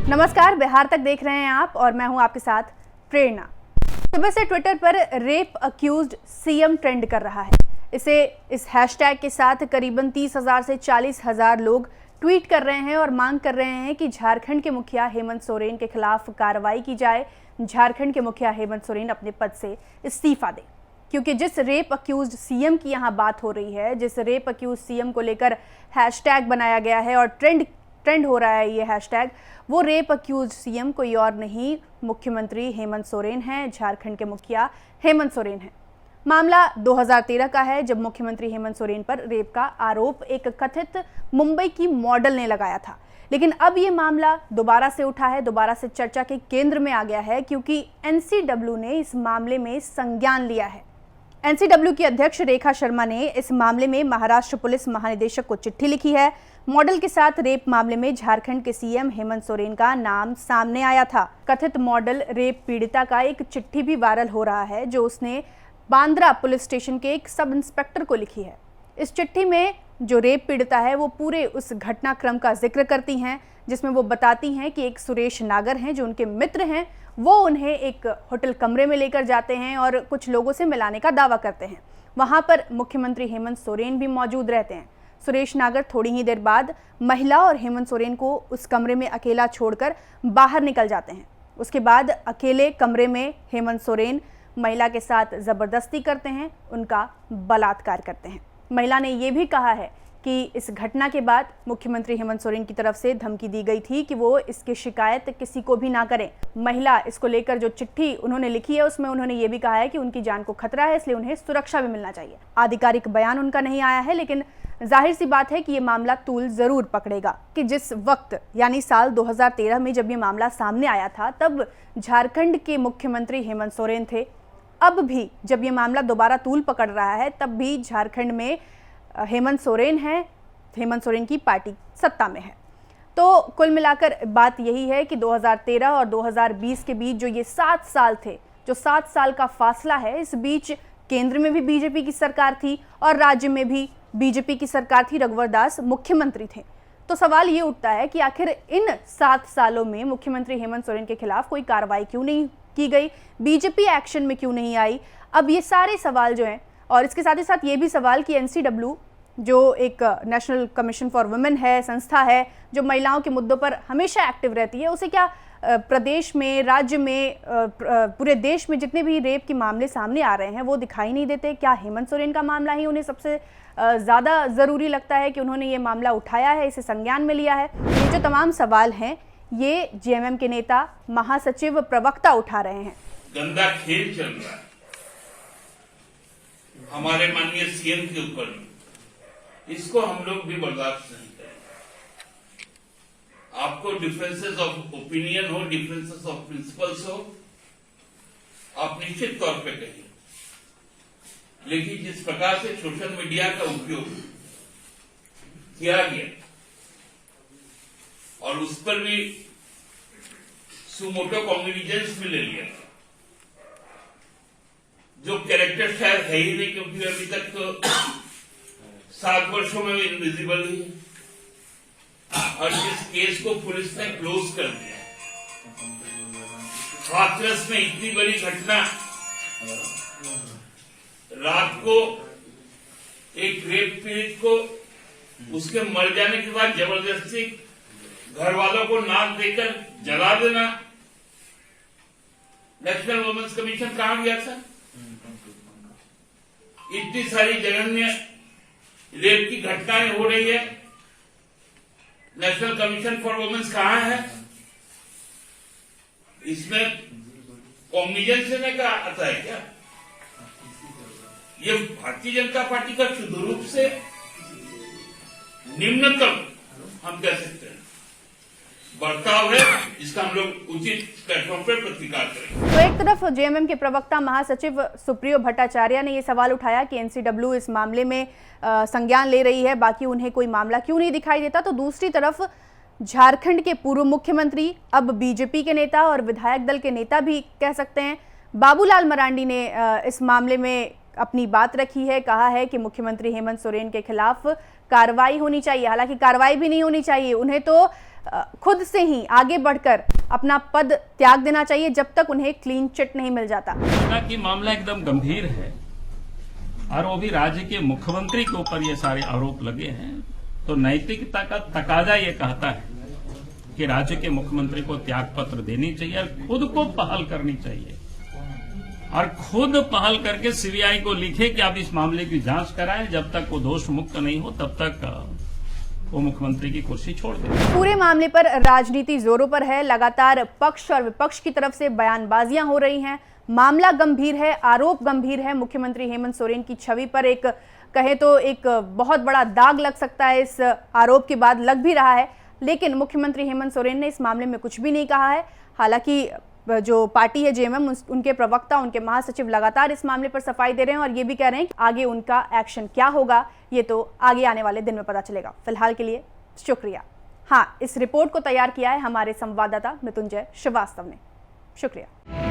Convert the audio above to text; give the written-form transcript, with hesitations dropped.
नमस्कार, बिहार तक देख रहे हैं आप और मैं हूं आपके साथ प्रेरणा। सुबह से ट्विटर पर रेप अक्यूज्ड सीएम ट्रेंड कर रहा है। इस हैशटैग के साथ करीबन 30,000 से 40,000 लोग ट्वीट कर रहे हैं और मांग कर रहे हैं कि झारखंड के मुखिया हेमंत सोरेन के खिलाफ कार्रवाई की जाए। झारखंड के मुखिया हेमंत सोरेन अपने पद से इस्तीफा दें, क्योंकि जिस रेप अक्यूज्ड सीएम की यहाँ बात हो रही है, जिस रेप अक्यूज्ड सीएम को लेकर हैशटैग बनाया गया है और ट्रेंड हो रहा है ये हैशटैग, वो रेप अक्यूज्ड सीएम कोई और नहीं, मुख्यमंत्री हेमंत सोरेन हैं। झारखंड के मुखिया हेमंत सोरेन हैं। मामला 2013 का है, जब मुख्यमंत्री हेमंत सोरेन पर रेप का आरोप एक कथित मुंबई की मॉडल ने लगाया था। लेकिन अब ये मामला दोबारा से उठा है, दोबारा से चर्चा के केंद्र में आ गया है, क्योंकि एनसीडब्ल्यू ने इस मामले में संज्ञान लिया है। एनसीडब्ल्यू की अध्यक्ष रेखा शर्मा ने इस मामले में महाराष्ट्र पुलिस महानिदेशक को चिट्ठी लिखी है। मॉडल के साथ रेप मामले में झारखंड के सीएम हेमंत सोरेन का नाम सामने आया था। कथित मॉडल रेप पीड़िता का एक चिट्ठी भी वायरल हो रहा है, जो उसने बांद्रा पुलिस स्टेशन के एक सब इंस्पेक्टर को लिखी है। इस चिट्ठी में जो रेप पीड़िता है वो पूरे उस घटनाक्रम का जिक्र करती हैं, जिसमें वो बताती हैं कि एक सुरेश नागर हैं जो उनके मित्र हैं, वो उन्हें एक होटल कमरे में लेकर जाते हैं और कुछ लोगों से मिलाने का दावा करते हैं। वहां पर मुख्यमंत्री हेमंत सोरेन भी मौजूद रहते हैं। सुरेश नागर थोड़ी ही देर बाद महिला और हेमंत सोरेन को उस कमरे में अकेला छोड़कर बाहर निकल जाते हैं। उसके बाद अकेले कमरे में हेमंत सोरेन महिला के साथ जबरदस्ती करते हैं, उनका बलात्कार करते हैं। महिला ने यह भी कहा है कि इस घटना के बाद मुख्यमंत्री हेमंत सोरेन की तरफ से धमकी दी गई थी कि वो इसकी शिकायत किसी को भी ना करें। महिला इसको लेकर जो चिट्ठी उन्होंने लिखी है, उसमें उन्होंने ये भी कहा है कि उनकी जान को खतरा है, इसलिए उन्हें सुरक्षा भी मिलना चाहिए। आधिकारिक बयान उनका नहीं आया है, लेकिन जाहिर सी बात है कि ये मामला तूल जरूर पकड़ेगा कि जिस वक्त यानी साल 2013 में जब ये मामला सामने आया था, तब झारखंड के मुख्यमंत्री हेमंत सोरेन थे। अब भी जब ये मामला दोबारा तूल पकड़ रहा है, तब भी झारखंड में हेमंत सोरेन है, हेमंत सोरेन की पार्टी सत्ता में है। तो कुल मिलाकर बात यही है कि 2013 और 2020 के बीच जो ये 7 साल थे, जो 7 साल का फासला है, इस बीच केंद्र में भी बीजेपी की सरकार थी और राज्य में भी बीजेपी की सरकार थी। रघुवर दास मुख्यमंत्री थे। तो सवाल ये उठता है कि आखिर इन 7 सालों में मुख्यमंत्री हेमंत सोरेन के खिलाफ कोई कार्रवाई क्यों नहीं की गई, बीजेपी एक्शन में क्यों नहीं आई। अब ये सारे सवाल जो हैं, और इसके साथ ही साथ ये भी सवाल कि एनसीडब्ल्यू जो एक नेशनल कमीशन फॉर वुमेन है, संस्था है जो महिलाओं के मुद्दों पर हमेशा एक्टिव रहती है, उसे क्या प्रदेश में, राज्य में, पूरे देश में जितने भी रेप के मामले सामने आ रहे हैं वो दिखाई नहीं देते? क्या हेमंत सोरेन का मामला ही उन्हें सबसे ज़्यादा ज़रूरी लगता है कि उन्होंने ये मामला उठाया है, इसे संज्ञान में लिया है? ये जो तमाम सवाल हैं, ये जेएमएम के नेता, महासचिव, प्रवक्ता उठा रहे हैं। गंदा खेल चल रहा है हमारे माननीय सीएम के ऊपर, इसको हम लोग भी बर्दाश्त नहीं करेंगे। आपको डिफरेंसेस ऑफ ओपिनियन हो, डिफरेंसेस ऑफ प्रिंसिपल्स हो, आप निश्चित तौर पे कहिए, लेकिन जिस प्रकार से सोशल मीडिया का उपयोग किया गया और उस पर भी सुमोटो कॉग्निजेंस भी ले लिया, जो कैरेक्टर शायद है ही नहीं, क्योंकि अभी तक तो 7 वर्षों में इनविजिबल ही है। और इस केस को पुलिस ने क्लोज कर दिया। हाथरस में इतनी बड़ी घटना, रात को एक रेप पीड़ित को उसके मर जाने के बाद जबरदस्ती घर वालों को नाक देकर जला देना। नेशनल वुमेन्स कमीशन कहां गया था? इतनी सारी जघन्य रेप की घटनाएं हो रही है, नेशनल कमीशन फॉर वुमेन्स कहां है? इसमें कॉग्निजेंस लेने का आता है क्या? ये भारतीय जनता पार्टी का शुद्ध रूप से निम्नतम हम कह सकते हैं बर्ताव है, जिसका हम लोग उचित प्लेटफॉर्म पर प्रतिकार करेंगे। तो एक तरफ जेएमएम के प्रवक्ता महासचिव सुप्रियो भट्टाचार्य ने यह सवाल उठाया कि एनसीडब्ल्यू इस मामले में संज्ञान ले रही है, बाकी उन्हें कोई मामला क्यों नहीं दिखाई देता। तो दूसरी तरफ झारखंड के पूर्व मुख्यमंत्री, अब बीजेपी के नेता और विधायक दल के नेता भी कह सकते हैं, बाबूलाल मरांडी ने इस मामले में अपनी बात रखी है। कहा है कि मुख्यमंत्री हेमंत सोरेन के खिलाफ कार्रवाई होनी चाहिए। हालांकि कार्रवाई भी नहीं होनी चाहिए, उन्हें तो खुद से ही आगे बढ़कर अपना पद त्याग देना चाहिए जब तक उन्हें क्लीन चिट नहीं मिल जाता। कि मामला एकदम गंभीर है और वो भी राज्य के मुख्यमंत्री के ऊपर ये सारे आरोप लगे हैं, तो नैतिकता का तकाजा ये कहता है कि राज्य के मुख्यमंत्री को त्याग पत्र देनी चाहिए और खुद को पहल करनी चाहिए और खुद पहल करके सीबीआई को लिखे कि आप इस मामले की जांच कराएं। जब तक वो दोष मुक्त नहीं हो तब तक वो मुख्यमंत्री की कुर्सी छोड़ दें। पूरे मामले पर राजनीति जोरों पर है। लगातार पक्ष और विपक्ष की तरफ से बयानबाजियां हो रही हैं। मामला गंभीर है, आरोप गंभीर है। मुख्यमंत्री हेमंत सोरेन की छवि पर एक कहे तो एक बहुत बड़ा दाग लग सकता है। इस आरोप के बाद लग भी रहा है, लेकिन मुख्यमंत्री हेमंत सोरेन ने इस मामले में कुछ भी नहीं कहा है। हालांकि जो पार्टी है जेएमएम, उनके प्रवक्ता, उनके महासचिव लगातार इस मामले पर सफाई दे रहे हैं और ये भी कह रहे हैं कि आगे उनका एक्शन क्या होगा ये तो आगे आने वाले दिन में पता चलेगा। फिलहाल के लिए शुक्रिया। हाँ, इस रिपोर्ट को तैयार किया है हमारे संवाददाता मृत्युंजय श्रीवास्तव ने। शुक्रिया।